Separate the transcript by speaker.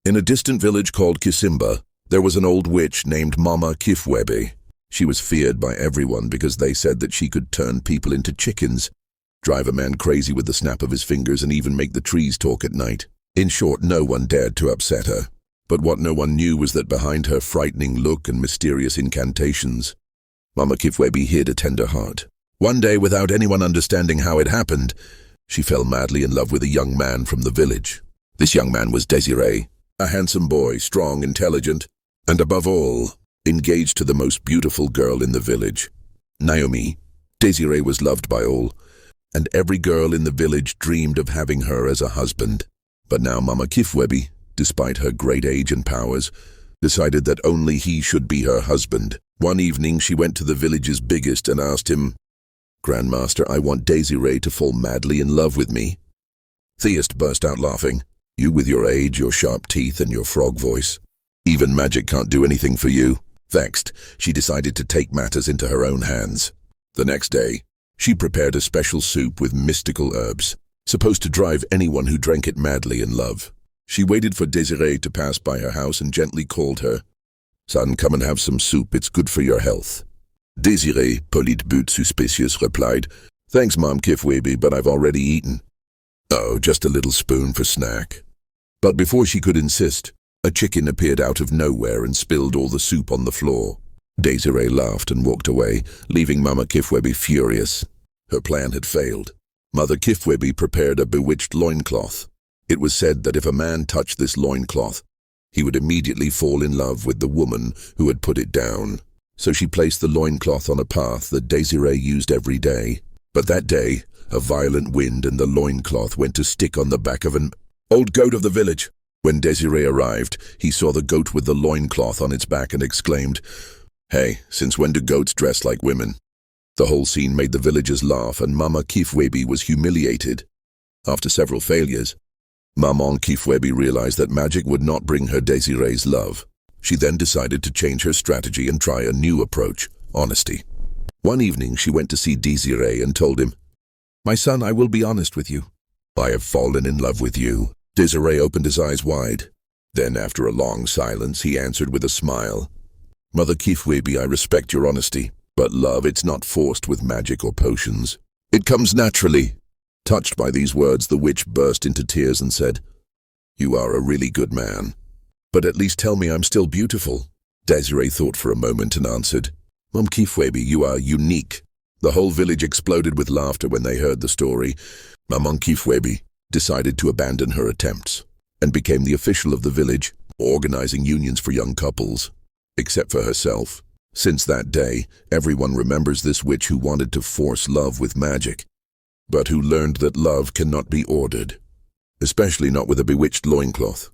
Speaker 1: In a distant village called Kisimba, there was an old witch named Mama Kifwebe. She was feared by everyone because they said that she could turn people into chickens, drive a man crazy with the snap of his fingers, and even make the trees talk at night. In short, no one dared to upset her. But what no one knew was that behind her frightening look and mysterious incantations, Mama Kifwebe hid a tender heart. One day, without anyone understanding how it happened, she fell madly in love with a young man from the village. This young man was Désiré, a handsome boy, strong, intelligent, and above all, engaged to the most beautiful girl in the village, Naomi. Désiré was loved by all, and every girl in the village dreamed of having her as a husband. But now Mama Kifwebe, despite her great age and powers, decided that only he should be her husband. One evening she went to the village's biggest and asked him, "Grandmaster, I want Désiré to fall madly in love with me." Theist burst out laughing. "You with your age, your sharp teeth, and your frog voice. Even magic can't do anything for you." Vexed, she decided to take matters into her own hands. The next day, she prepared a special soup with mystical herbs, supposed to drive anyone who drank it madly in love. She waited for Désiré to pass by her house and gently called her. "Son, come and have some soup, it's good for your health." Désiré, polite but suspicious, replied, "Thanks, Mom Kifwebe, but I've already eaten." "Oh, just a little spoon for snack." But before she could insist, a chicken appeared out of nowhere and spilled all the soup on the floor. Désiré laughed and walked away, leaving Mama Kifwebe furious. Her plan had failed. Mother Kifwebe prepared a bewitched loincloth. It was said that if a man touched this loincloth, he would immediately fall in love with the woman who had put it down. So she placed the loincloth on a path that Désiré used every day. But that day, a violent wind and the loincloth went to stick on the back of an old goat of the village. When Désiré arrived, he saw the goat with the loincloth on its back and exclaimed, "Hey, since when do goats dress like women?" The whole scene made the villagers laugh, and Mama Kifwebe was humiliated. After several failures, Maman Kifwebe realized that magic would not bring her Désiré's love. She then decided to change her strategy and try a new approach: honesty. One evening she went to see Désiré and told him, "My son, I will be honest with you. I have fallen in love with you." Désiré opened his eyes wide. Then, after a long silence, he answered with a smile, "Mother Kifwebe, I respect your honesty, but love, it's not forced with magic or potions. It comes naturally." Touched by these words, the witch burst into tears and said, "You are a really good man. But at least tell me I'm still beautiful." Désiré thought for a moment and answered, "Mom Kifwebe, you are unique." The whole village exploded with laughter when they heard the story. Maman Kifwebe decided to abandon her attempts and became the official of the village, organizing unions for young couples, except for herself. Since that day, everyone remembers this witch who wanted to force love with magic, but who learned that love cannot be ordered, especially not with a bewitched loincloth.